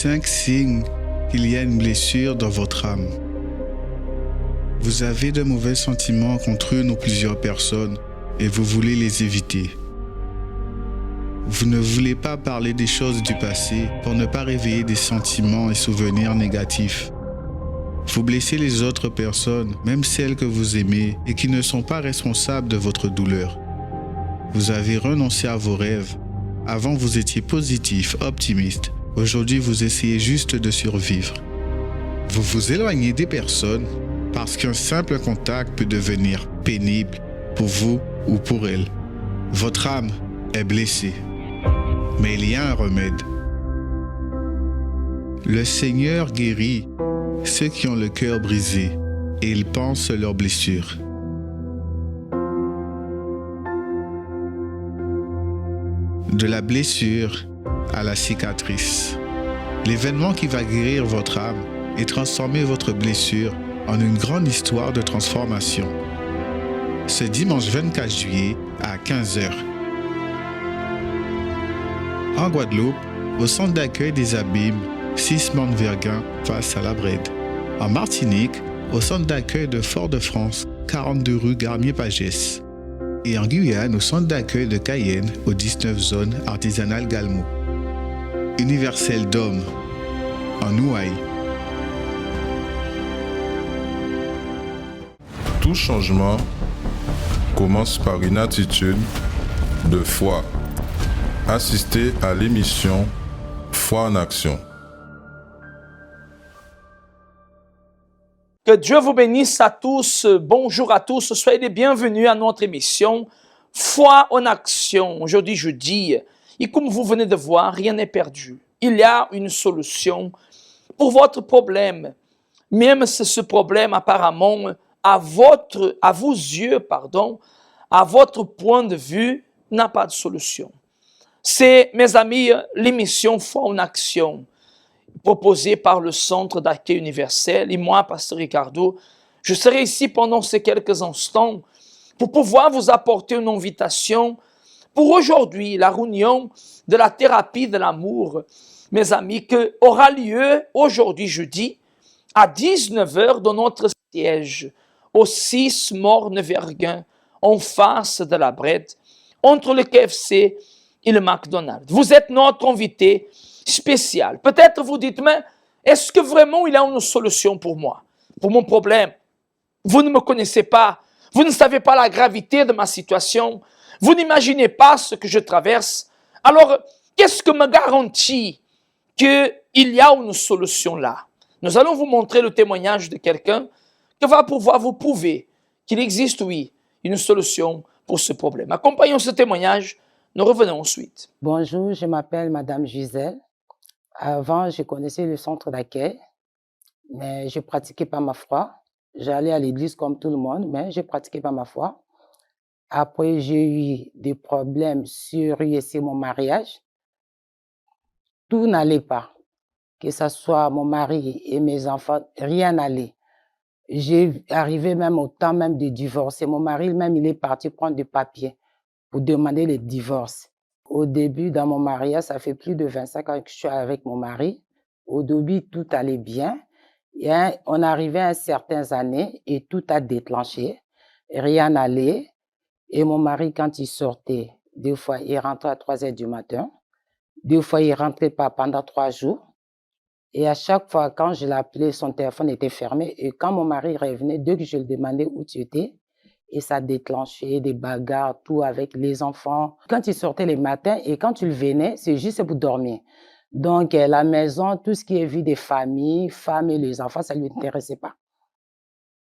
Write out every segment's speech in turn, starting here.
5 signes qu'il y a une blessure dans votre âme. Vous avez de mauvais sentiments contre une ou plusieurs personnes et vous voulez les éviter. Vous ne voulez pas parler des choses du passé pour ne pas réveiller des sentiments et souvenirs négatifs. Vous blessez les autres personnes, même celles que vous aimez et qui ne sont pas responsables de votre douleur. Vous avez renoncé à vos rêves. Avant, vous étiez positif, optimiste. Aujourd'hui, vous essayez juste de survivre. Vous vous éloignez des personnes parce qu'un simple contact peut devenir pénible pour vous ou pour elles. Votre âme est blessée, mais il y a un remède. Le Seigneur guérit ceux qui ont le cœur brisé et il pense leurs blessures. De la blessure à la cicatrice. L'événement qui va guérir votre âme et transformer votre blessure en une grande histoire de transformation. Ce dimanche 24 juillet à 15h. En Guadeloupe, au centre d'accueil des Abîmes, 6 Mont-Verguin face à la Brède. En Martinique, au centre d'accueil de Fort-de-France, 42 rue Garnier-Pagès. Et en Guyane, au centre d'accueil de Cayenne, aux 19 zones artisanales Galmo. Universel d'Homme, en Ouaille. Tout changement commence par une attitude de foi. Assistez à l'émission Foi en action. Que Dieu vous bénisse à tous. Bonjour à tous. Soyez les bienvenus à notre émission Foi en action. Aujourd'hui, jeudi, et comme vous venez de voir, rien n'est perdu. Il y a une solution pour votre problème. Même si ce problème, apparemment, à vos yeux, à votre point de vue, n'a pas de solution. C'est, mes amis, l'émission Foi en action, proposée par le Centre d'accueil universel. Et moi, Pasteur Ricardo, je serai ici pendant ces quelques instants pour pouvoir vous apporter une invitation pour aujourd'hui, la réunion de la thérapie de l'amour, mes amis, qui aura lieu aujourd'hui, jeudi, à 19h dans notre siège, au 6 Mont-Verguin, en face de la Brède, entre le KFC et le McDonald's. Vous êtes notre invité spécial. Peut-être vous dites, mais est-ce que vraiment il y a une solution pour moi, pour mon problème? Vous ne me connaissez pas, vous ne savez pas la gravité de ma situation, vous n'imaginez pas ce que je traverse. Alors, qu'est-ce que me garantit qu'il y a une solution là? Nous allons vous montrer le témoignage de quelqu'un qui va pouvoir vous prouver qu'il existe, oui, une solution pour ce problème. Accompagnons ce témoignage, nous revenons ensuite. Bonjour, je m'appelle Madame Gisèle. Avant, je connaissais le centre d'accueil, mais je ne pratiquais pas ma foi. J'allais à l'église comme tout le monde, mais je ne pratiquais pas ma foi. Après, j'ai eu des problèmes sur mon mariage. Tout n'allait pas. Que ce soit mon mari et mes enfants, rien n'allait. J'ai arrivé même au temps même de divorcer. Mon mari, même, il est parti prendre des papiers pour demander le divorce. Au début, dans mon mariage, ça fait plus de 25 ans que je suis avec mon mari. Au début, tout allait bien. Et on arrivait à certaines années et tout a déclenché. Rien n'allait. Et mon mari, quand il sortait, des fois, il rentrait à 3 heures du matin. Des fois, il ne rentrait pas pendant 3 jours. Et à chaque fois, quand je l'appelais, son téléphone était fermé. Et quand mon mari revenait, dès que je lui demandais où tu étais, et ça déclenchait des bagarres, tout avec les enfants. Quand il sortait les matins et quand il venait, c'est juste pour dormir. Donc, la maison, tout ce qui est vie des familles, femmes et les enfants, ça ne lui intéressait pas.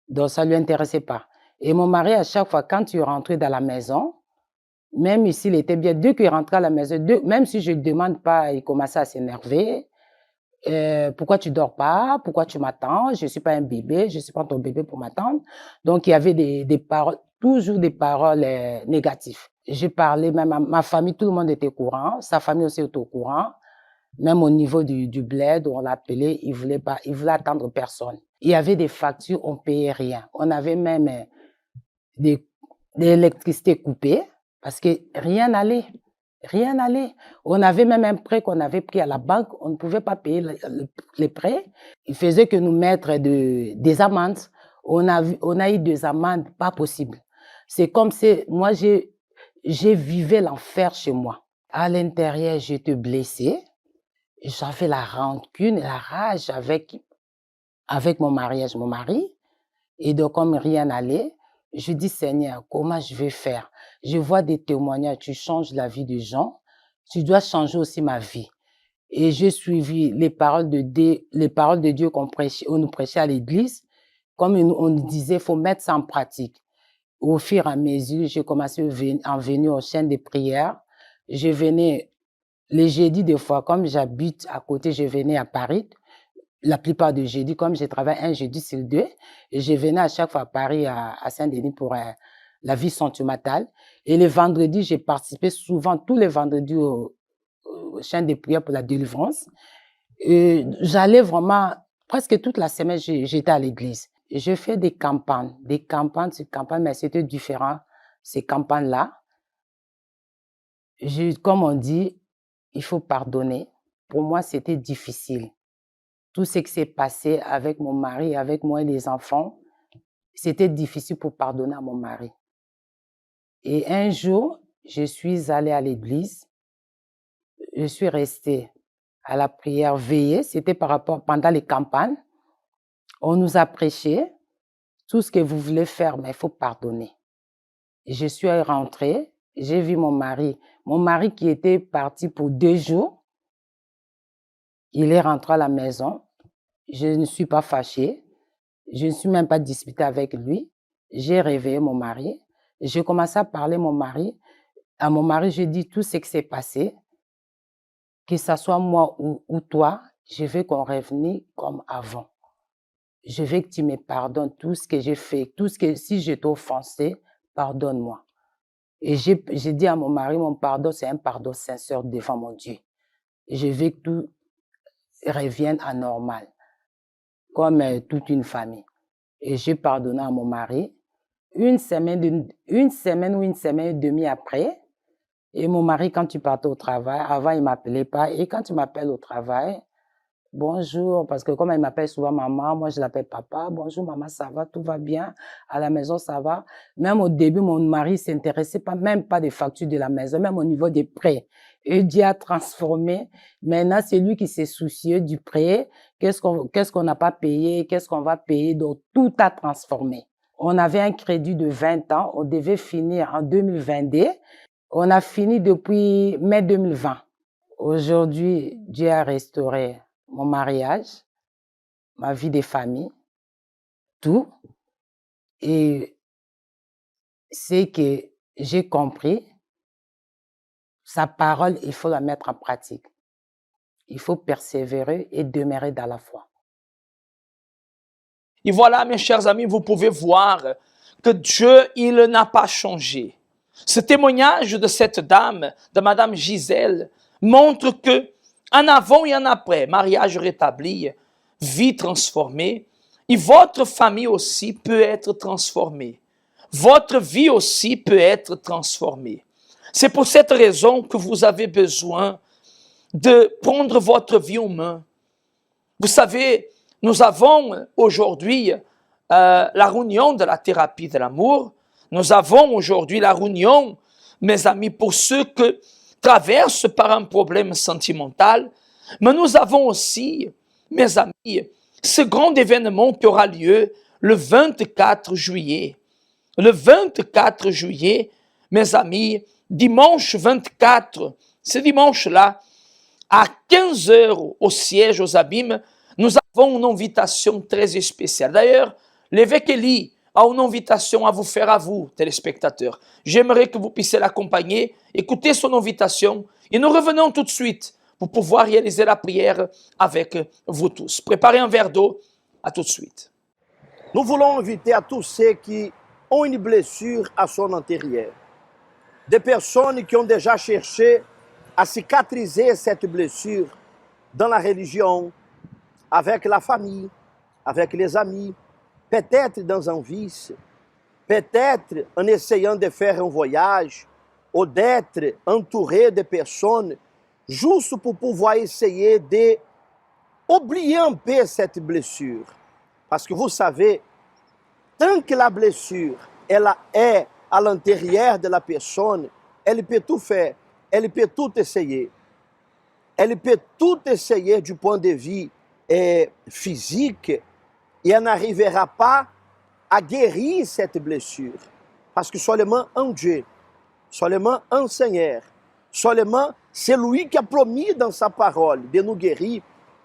Donc, ça ne lui intéressait pas. Et mon mari, à chaque fois, quand il rentrait dans la maison, même s'il était bien, dès qu'il rentrait à la maison, même si je ne demande pas, il commençait à s'énerver. Pourquoi tu dors pas? Pourquoi tu m'attends? Je suis pas un bébé, je suis pas ton bébé pour m'attendre. Donc, il y avait des paroles, toujours des paroles négatives. J'ai parlé même à ma famille, tout le monde était au courant. Sa famille aussi était au courant. Même au niveau du bled, où on l'appelait, il voulait attendre personne. Il y avait des factures, on payait rien. On avait même de l'électricité coupée parce que rien n'allait. Rien n'allait. On avait même un prêt qu'on avait pris à la banque, on ne pouvait pas payer les prêts. Il faisait que nous mettre des amendes. On a eu des amendes pas possibles. C'est comme si moi, j'ai vivé l'enfer chez moi. À l'intérieur, j'étais blessée. J'avais la rancune et la rage avec mon mariage, mon mari. Et donc, comme rien n'allait, je dis, Seigneur, comment je vais faire? Je vois des témoignages, tu changes la vie des gens, tu dois changer aussi ma vie. Et j'ai suivi les paroles de Dieu qu'on nous prêchait à l'église. Comme on nous disait, il faut mettre ça en pratique. Au fur et à mesure, j'ai commencé à venir aux chaînes de prière. Je venais les jeudis des fois, comme j'habite à côté, je venais à Paris. La plupart des jeudis, comme je travaille un jeudi sur deux, et je venais à chaque fois à Paris, à Saint-Denis pour la vie sentimentale. Et les vendredis, j'ai participé souvent, tous les vendredis, aux chaînes de prière pour la délivrance. Et j'allais vraiment, presque toute la semaine, j'étais à l'église. Je fais des campagnes sur campagnes, mais c'était différent, ces campagnes-là. Comme on dit, il faut pardonner. Pour moi, c'était difficile. Tout ce qui s'est passé avec mon mari, avec moi et les enfants, c'était difficile pour pardonner à mon mari. Et un jour, je suis allée à l'église. Je suis restée à la prière veillée. C'était pendant les campagnes. On nous a prêché. Tout ce que vous voulez faire, mais il faut pardonner. Et je suis rentrée. J'ai vu mon mari qui était parti pour 2 jours. Il est rentré à la maison. Je ne suis pas fâchée. Je ne suis même pas disputée avec lui. J'ai réveillé mon mari. J'ai commencé à parler à mon mari. À mon mari, j'ai dit tout ce qui s'est passé. Que ce soit moi ou toi, je veux qu'on revienne comme avant. Je veux que tu me pardonnes tout ce que j'ai fait, si je t'ai offensé, pardonne-moi. Et j'ai dit à mon mari, mon pardon, c'est un pardon sincère devant mon Dieu. Je veux que tout revienne à normal, comme toute une famille. Et j'ai pardonné à mon mari. Une semaine ou une semaine et demie après, et mon mari, quand tu partais au travail, avant, il ne m'appelait pas. Et quand tu m'appelles au travail, bonjour, parce que comme il m'appelle souvent maman, moi je l'appelle papa. Bonjour maman, ça va, tout va bien. À la maison, ça va. Même au début, mon mari s'intéressait même pas des factures de la maison, même au niveau des prêts. Et Dieu a transformé. Maintenant, c'est lui qui s'est soucieux du prêt. Qu'est-ce qu'on n'a pas payé? Qu'est-ce qu'on va payer? Donc, tout a transformé. On avait un crédit de 20 ans. On devait finir en 2022. On a fini depuis mai 2020. Aujourd'hui, Dieu a restauré mon mariage, ma vie de famille, tout. Et c'est que j'ai compris, sa parole, il faut la mettre en pratique. Il faut persévérer et demeurer dans la foi. Et voilà, mes chers amis, vous pouvez voir que Dieu, il n'a pas changé. Ce témoignage de cette dame, de Madame Gisèle, montre que en avant et en après, mariage rétabli, vie transformée, et votre famille aussi peut être transformée. Votre vie aussi peut être transformée. C'est pour cette raison que vous avez besoin de prendre votre vie en main. Vous savez, nous avons aujourd'hui la réunion de la thérapie de l'amour. Nous avons aujourd'hui la réunion, mes amis, pour ceux qui traversent par un problème sentimental. Mais nous avons aussi, mes amis, ce grand événement qui aura lieu le 24 juillet. Le 24 juillet, mes amis, dimanche 24, ce dimanche-là, à 15 heures au siège aux Abîmes, nous avons une invitation très spéciale. D'ailleurs, l'évêque Élie a une invitation à vous faire à vous, téléspectateurs. J'aimerais que vous puissiez l'accompagner, écouter son invitation et nous revenons tout de suite pour pouvoir réaliser la prière avec vous tous. Préparez un verre d'eau, à tout de suite. Nous voulons inviter à tous ceux qui ont une blessure à son intérieur, des personnes qui ont déjà cherché à cicatriser cette blessure dans la religion, avec la famille, avec les amis, peut-être dans un vice, peut-être en essayant de faire un voyage, ou d'être entouré de personnes juste pour pouvoir essayer de oublier un peu cette blessure. Parce que vous savez, tant que la blessure elle est à l'intérieur de la personne, elle peut tout faire, elle peut tout essayer. Elle peut tout essayer du point de vue physique et elle n'arrivera pas à guérir cette blessure. Parce que seulement un Dieu, seulement un Seigneur, seulement celui qui a promis dans sa parole de nous guérir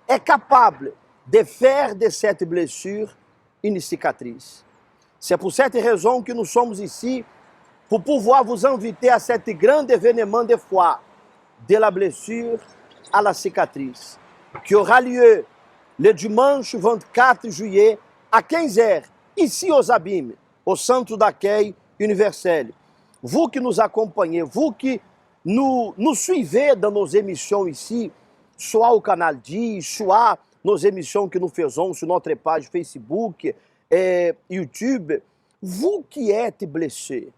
est capable de faire de cette blessure une cicatrice. C'est pour cette raison que nous sommes ici, pour pouvoir vous inviter à cet grand événement de foi, de la blessure à la cicatrice, qui aura lieu le dimanche 24 juillet à 15h, ici aux Abîmes, au centre d'accueil universel. Vous qui nous acompanhez, vous qui nous suivez dans nos émissions ici, soit au canal 10, soit nos émissions que nous faisons sur notre page Facebook et YouTube, vous qui êtes blessés,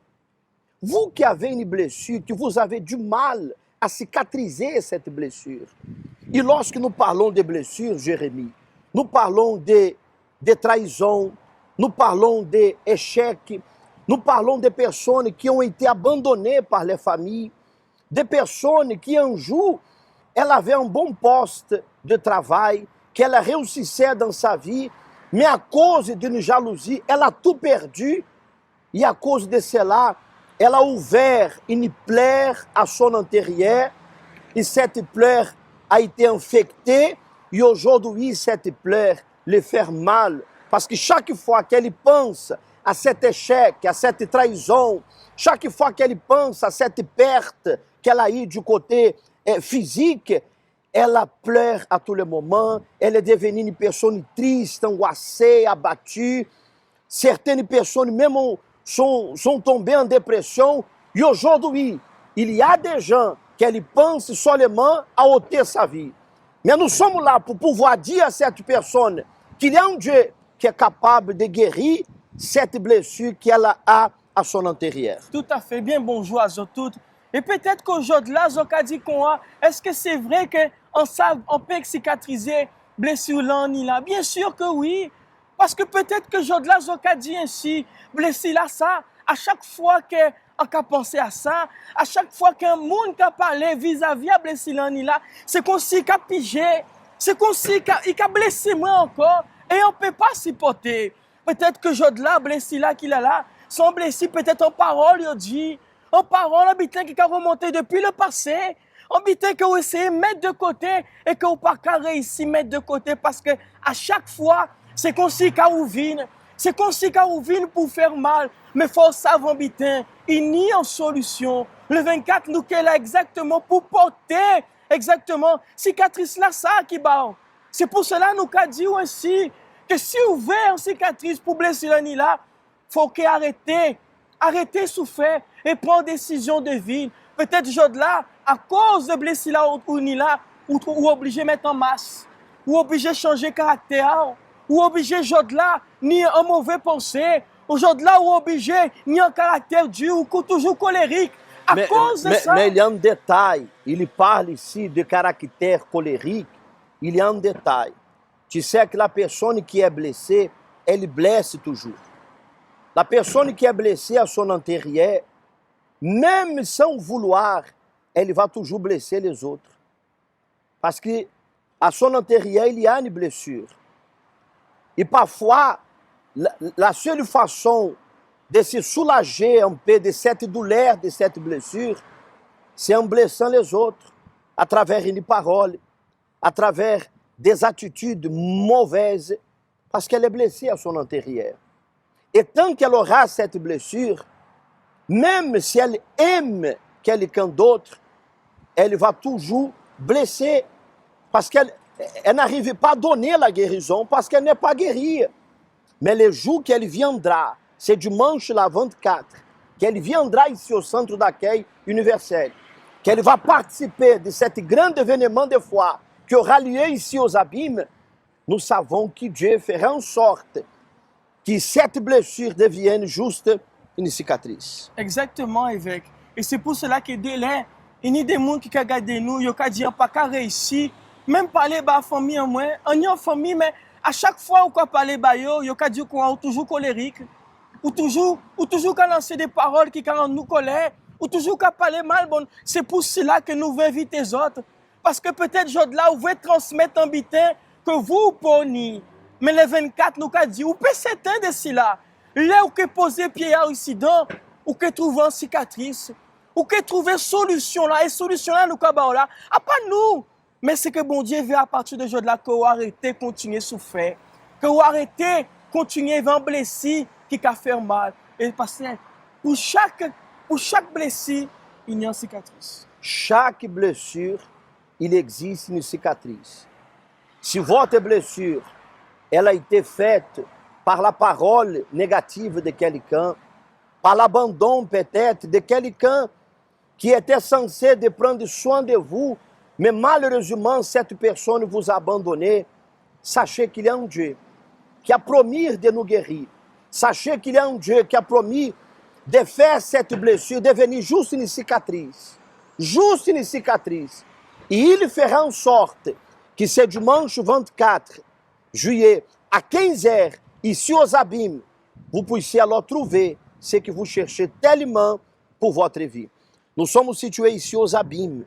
vous qui avez une blessure, que vous avez du mal à cicatriser cette blessure. Et lorsque nous parlons de blessures, Jérémie, nous parlons de trahison, nous parlons d'échecs, nous parlons de personnes qui ont été abandonnées par les familles, de personnes qui un jour, ela avait un bon poste de travail, qu'elle réussissait dans sa vie, mais à cause d'une jalousie, elle a tout perdu, et à cause de cela, elle a ouvert une plaie à son intérieur, et cette plaie a été infectée, et aujourd'hui, cette plaie lui fait mal, parce que chaque fois qu'elle pense à cet échec, à cette trahison, chaque fois qu'elle pense à cette perte qu'elle a eue du côté physique, elle pleure à tous les moments, elle est devenue une personne triste, angoissée, abattue. Certaines personnes même sont tombées en dépression. Et aujourd'hui, il y a des gens qui pensent seulement à ôter sa vie. Mais nous sommes là pour pouvoir dire à cette personne qu'il y a un Dieu qui est capable de guérir cette blessure qu'elle a à son intérieur. Tout à fait bien, bonjour à vous toutes. Et peut-être qu'aujourd'hui, là, Zoka dit est-ce que c'est vrai qu'on peut cicatriser blessure là, ni là? Bien sûr que oui. Parce que peut-être que aujourd'hui, là, Zoka dit ainsi, blessure là, ça, à chaque fois qu'on a pensé à ça, à chaque fois qu'un monde a parlé vis-à-vis de blessure là, ni là, c'est qu'on s'y a pigé, c'est qu'on s'y a blessé moi encore, et on ne peut pas supporter. Peut-être que aujourd'hui, là, blessure là qu'il a là, sont blessés peut-être en parole, il dit. En parole, un bitin qui a remonté depuis le passé, un bitin que vous essayez de mettre de côté et que vous n'avez pas réussi à mettre de côté parce que à chaque fois, c'est comme si vous vient, c'est comme si vous vient pour faire mal. Mais il faut savoir, bitin, il n'y a pas de solution. Le 24, nous sommes là exactement pour porter exactement cicatrice là, ça qui bat. C'est pour cela nous avons dit aussi que si vous voulez une cicatrice pour blesser l'année là, il faut arrêter de souffrir et prendre décision de vie. Peut-être aujourd'hui là, à cause de blessure là ou ni là, ou obligé de mettre en masse, ou obligé de changer de caractère, ou obligé aujourd'hui là, ni un mauvais pensée, aujourd'hui là, ou obligé ni un caractère dur, ou toujours colérique. À cause de ça. Mais il y a un détail. Il parle ici de caractère colérique. Il y a un détail. Tu sais que la personne qui est blessée, elle blesse toujours. La personne qui est blessée à son intérieur, même sans vouloir, elle va toujours blesser les autres. Parce qu'à son intérieur, il y a une blessure. Et parfois, la seule façon de se soulager un peu de cette douleur, de cette blessure, c'est en blessant les autres, à travers une parole, à travers des attitudes mauvaises, parce qu'elle est blessée à son intérieur. Et tant qu'elle aura cette blessure, même si elle aime quelqu'un d'autre, elle va toujours blesser parce qu'elle n'arrive pas à donner la guérison, parce qu'elle n'est pas guérie. Mais le jour qu'elle viendra, c'est dimanche la 24, qu'elle viendra ici au centre d'accueil universel, qu'elle va participer de cet grand événement de foi qui aura lieu ici aux Abîmes, nous savons que Dieu fera en sorte que cette blessure devienne juste une cicatrice. Exactement, évêque. Et c'est pour cela que délai, il y a des gens qui regardent nous, ils ont dit pas qu'à réussir, même parler de la famille en moins, on est en famille, mais à chaque fois qu'on parle de yo, ils ont dit qu'on est toujours colérique, ou toujours qu'à lancer des paroles qui rendent nous colère, ou toujours qu'à parler mal. Bon, c'est pour cela que nous voulons inviter les autres. Parce que peut-être aujourd'hui là, vous voulez transmettre un bitin que vous prenez. Mais les 24, nous avons dit, vous pouvez s'éteindre d'ici là. Là où que poser pied à incident, ou que trouver une cicatrice, ou que trouver solution là, et solution là, nous avons là. Ah, pas nous, mais c'est que bon Dieu veut à partir de aujourd'hui là, que vous arrêtez de continuer à souffrir, que vous arrêtez de continuer à blesser qui a fait mal. Et parce que pour chaque blessure, il y a une cicatrice. Chaque blessure, il existe une cicatrice. Si votre blessure, elle a été faite par la parole négative de quelqu'un, par l'abandon peut-être de quelqu'un qui était censé de prendre soin de vous, mais malheureusement cette personne vous a abandonné, sachez qu'il y a un Dieu qui a promis de nous guérir. Sachez qu'il y a un Dieu qui a promis de faire cette blessure devenir juste une cicatrice. Juste une cicatrice. Et il fera en sorte que ce dimanche 24 juillet, à 15h, ici aux Abîmes, vous puissiez alors trouver ce que vous cherchez tellement pour votre vie. Nous sommes situés ici aux Abîmes.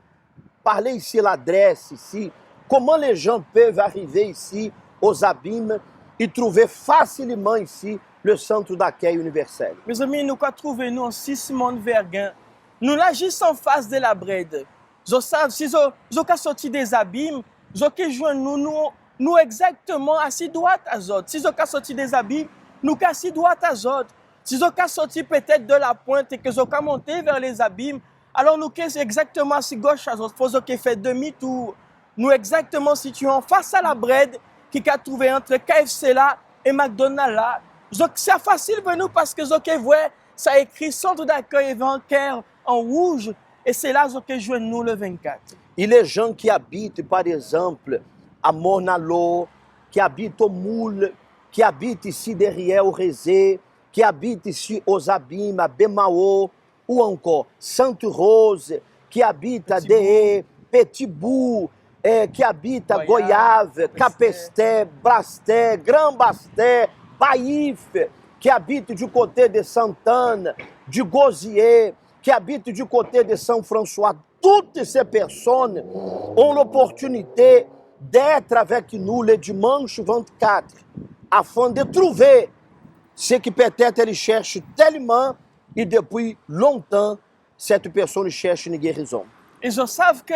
Parlez ici l'adresse, ici. Comment les gens peuvent arriver ici aux Abîmes et trouver facilement ici le centre d'accueil universel. Mes amis, nous avons trouvé nous en 6 Simone Verguin. Nous là juste en face de la brède. Je sais, si je suis sorti des Abîmes, je suis joindre nous exactement assis droite à Zod. Si je suis sorti des Abîmes, nous sommes assis droite à Zod. Si je suis sorti peut-être de la pointe et que je suis monté vers les Abîmes, alors nous sommes exactement assis gauche à Zod. Il faut que fait demi-tour. Nous exactement situés en face à la brède qui a trouvé entre KFC là et McDonald's là. C'est facile pour nous parce que ça écrit centre d'accueil Vanker en rouge et c'est là que je nous le 24. Et les gens qui habitent, par exemple, à Mornalo, qui habitent au Moule, qui habitent ici derrière au Rézé, qui habitent ici aux Abîmes, à Bemao, ou encore Sainte Rose, qui habitent à Deé, Petit Bout, qui habitent à Goiave, Capesté, Brasté, Grand Basté, Baïf, qui habite du côté de Sant'Anne, du Gosier, qui habite du côté de Saint-François. Toutes ces personnes ont l'opportunité d'être avec nous le dimanche 24, afin de trouver ce que peut-être ils cherchent tellement et depuis longtemps, cette personne cherche une guérison. Et je sais que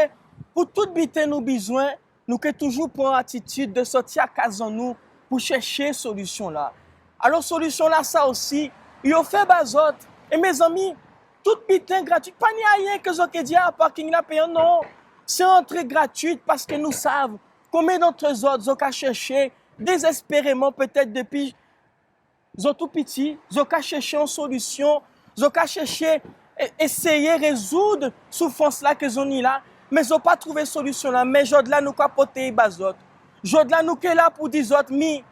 pour tout biter nos besoins, nous que toujours prendre l'attitude de sortir à casa nous pour chercher solution là. Alors solution là ça aussi, il a fait bazot. Et mes amis, tout bitin gratuit, pas ni rien que je dis à parking là payant non. C'est entrée gratuite parce que nous savons combien d'entre autres ont cherché désespérément peut-être depuis ils ont tout petit, ils ont cherché une solution, ils ont cherché essayer de résoudre la souffrance là que ils ont là, mais ils n'ont pas trouvé solution là. Mais aujourd'hui là nous capoter bazot. Aujourd'hui là nous là pour dire autres mi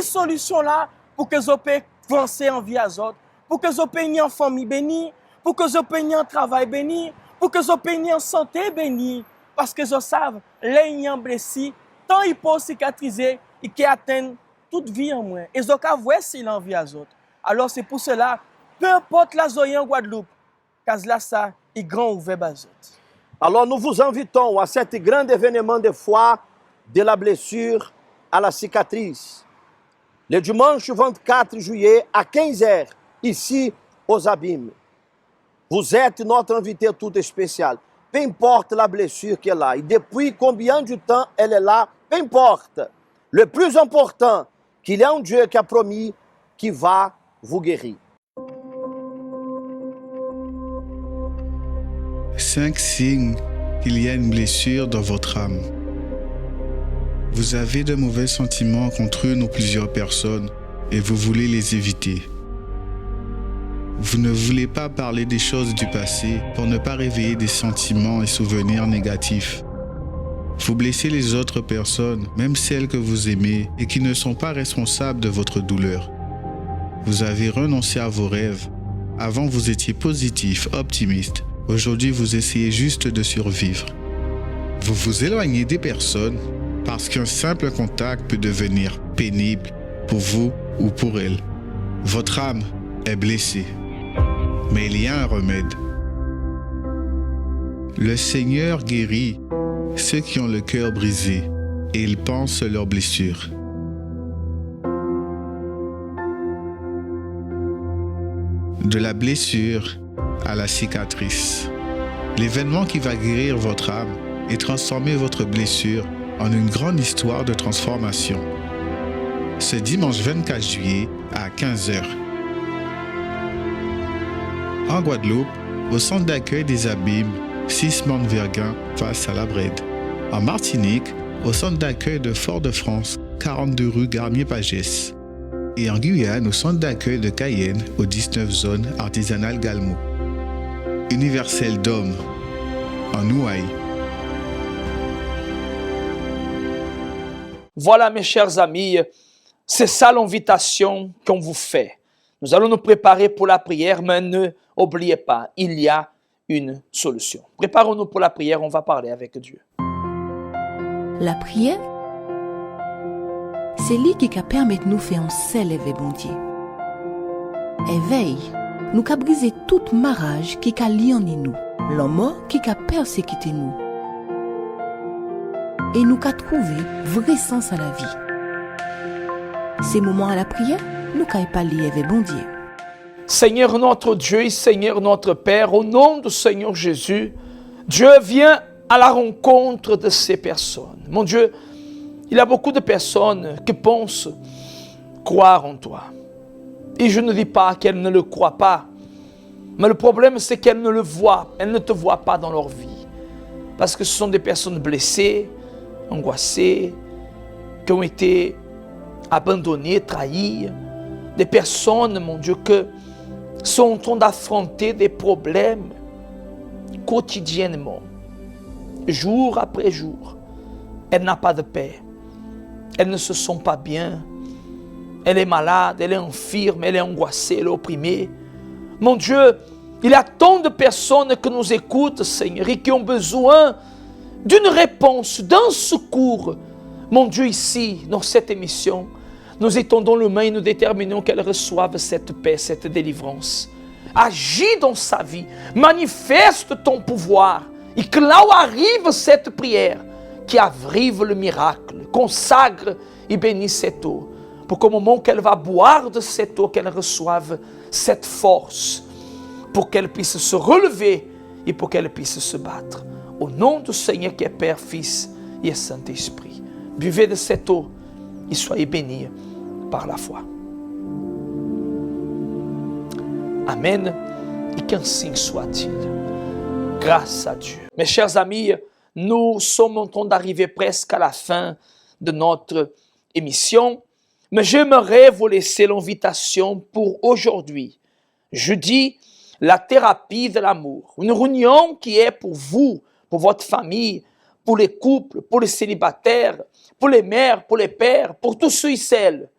solution là pour que ils puissent avancer en vie à autres, pour que ils puissent en famille bénie, pour que ils puissent en travail béni, pour que ils puissent en santé béni, parce que ils savent les gens blessés, tant ils peuvent cicatriser et qui atteignent toute vie en moins. Ils ont qu'à voir s'ils ont envie à autres. Alors c'est pour cela, peu importe la zoé en Guadeloupe, car là ça est grand ouvert bazot. Alors nous vous invitons à cet grand événement de foi de la blessure à la cicatrice. Le dimanche 24 juillet à 15h, ici aux Abîmes. Vous êtes notre invité tout spécial. Peu importe la blessure qu'elle a et depuis combien de temps elle est là, peu importe. Le plus important, qu'il y a un Dieu qui a promis qui va vous guérir. 5 signes qu'il y a une blessure dans votre âme. Vous avez de mauvais sentiments contre une ou plusieurs personnes et vous voulez les éviter. Vous ne voulez pas parler des choses du passé pour ne pas réveiller des sentiments et souvenirs négatifs. Vous blessez les autres personnes, même celles que vous aimez et qui ne sont pas responsables de votre douleur. Vous avez renoncé à vos rêves Avant, vous étiez positif, optimiste. Aujourd'hui, vous essayez juste de survivre. Vous vous éloignez des personnes parce qu'un simple contact peut devenir pénible pour vous ou pour elles. Votre âme est blessée, mais il y a un remède. Le Seigneur guérit ceux qui ont le cœur brisé et il pense leurs blessures. De la blessure à la cicatrice. L'événement qui va guérir votre âme et transformer votre blessure en une grande histoire de transformation. Ce dimanche 24 juillet à 15h. En Guadeloupe, au centre d'accueil des Abîmes, 6 Mont-Verguin face à la Brède. En Martinique, au centre d'accueil de Fort-de-France, 42 rue Garnier-Pagès. Et en Guyane, au centre d'accueil de Cayenne, aux 19 zones artisanales Galmo. Universel d'Homme, en Ouaille. Voilà, mes chers amis, c'est ça l'invitation qu'on vous fait. Nous allons nous préparer pour la prière, mais ne oubliez pas, il y a une solution. Préparons-nous pour la prière, on va parler avec Dieu. La prière, c'est lui qui permet de nous faire un seul éveil, bon Dieu. Éveil, nous a brisé toute marage qui a lié en nous, l'homme qui a persécuté nous. Et nous a trouvé vrai sens à la vie. Ces moments à la prière, nous a pas lié avec bon Dieu. Seigneur notre Dieu et Seigneur notre Père, au nom du Seigneur Jésus, Dieu vient à la rencontre de ces personnes. Mon Dieu, il y a beaucoup de personnes qui pensent croire en toi. Et je ne dis pas qu'elles ne le croient pas. Mais le problème, c'est qu'elles ne le voient. Elles ne te voient pas dans leur vie. Parce que ce sont des personnes blessées, angoissées, qui ont été abandonnées, trahies. Des personnes, mon Dieu, qui sont en train d'affronter des problèmes quotidiennement. Jour après jour. Elle n'a pas de paix. Elles ne se sent pas bien. Elle est malade, elle est infirme, elle est angoissée, elle est opprimée. Mon Dieu, il y a tant de personnes qui nous écoutent, Seigneur, et qui ont besoin d'une réponse, d'un secours. Mon Dieu, ici, dans cette émission, nous étendons les mains et nous déterminons qu'elle reçoive cette paix, cette délivrance. Agis dans sa vie, manifeste ton pouvoir, et que là où arrive cette prière, qui arrive le miracle, consacre et bénit cette eau, pour qu'au moment qu'elle va boire de cette eau, qu'elle reçoive cette force, pour qu'elle puisse se relever et pour qu'elle puisse se battre. Au nom du Seigneur qui est Père, Fils et Saint-Esprit, buvez de cette eau et soyez bénis par la foi. Amen et qu'ainsi soit-il. Grâce à Dieu. Mes chers amis, nous sommes en train d'arriver presque à la fin de notre émission, mais j'aimerais vous laisser l'invitation pour aujourd'hui. Jeudi, la thérapie de l'amour. Une réunion qui est pour vous, pour votre famille, pour les couples, pour les célibataires, pour les mères, pour les pères, pour tous ceux et celles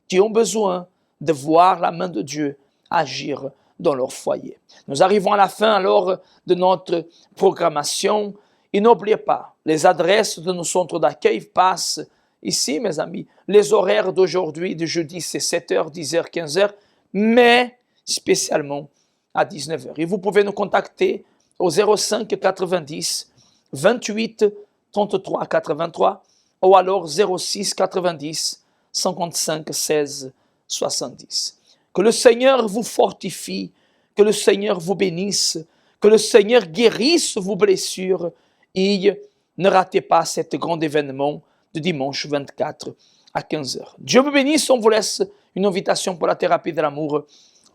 qui ont besoin de voir la main de Dieu agir dans leur foyer. Nous arrivons à la fin alors de notre programmation. Et n'oubliez pas, les adresses de nos centres d'accueil passent ici, mes amis. Les horaires d'aujourd'hui, de jeudi, c'est 7h, 10h, 15h, mais spécialement à 19h. Et vous pouvez nous contacter au 05 90 28 33 83 ou alors 06 90 55 16 70. Que le Seigneur vous fortifie, que le Seigneur vous bénisse, que le Seigneur guérisse vos blessures. Et ne ratez pas cet grand événement de dimanche 24 à 15h. Dieu vous bénisse, on vous laisse une invitation pour la thérapie de l'amour.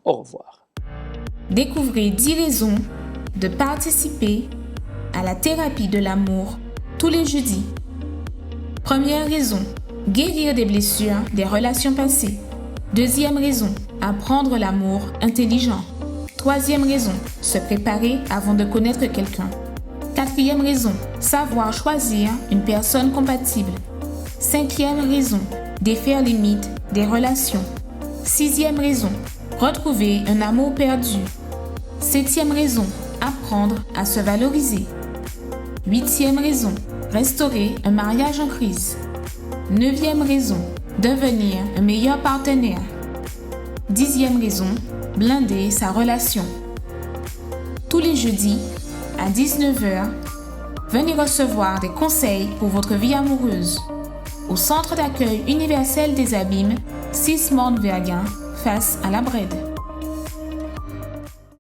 Au revoir. Découvrez 10 raisons de participer à la thérapie de l'amour tous les jeudis. Première raison, guérir des blessures des relations passées. Deuxième raison, apprendre l'amour intelligent. Troisième raison, se préparer avant de connaître quelqu'un. Quatrième raison, savoir choisir une personne compatible. Cinquième raison, défaire les mythes des relations. Sixième raison, retrouver un amour perdu. 7e raison, apprendre à se valoriser. 8e raison, restaurer un mariage en crise. 9e raison, devenir un meilleur partenaire. 10e raison, blinder sa relation. Tous les jeudis, à 19h, venez recevoir des conseils pour votre vie amoureuse au Centre d'accueil universel des Abîmes, 6 Morne-Vergin, face à la Brède.